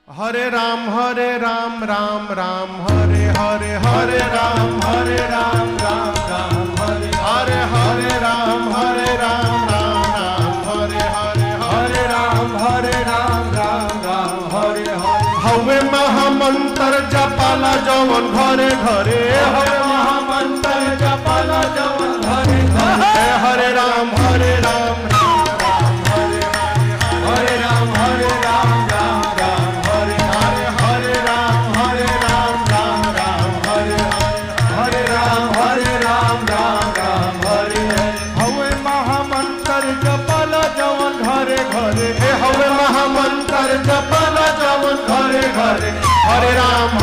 हरे राम राम राम हरे हरे हरे राम राम हरे हरे राम राम हरे हरे हरे राम राम हरे हरे हवे महामंत्र जपाला जवन घरे घरे हवे महामंत्र जपाला जवन घरे घरे हरे राम हरे राम हरे राम हरे राम हरे हरे राम राम हरे हरे राम हरे हवे महामंत्र जपाला जवन घरे घरे हवे महामंत्र जपाला जवन घरे घरे हरे राम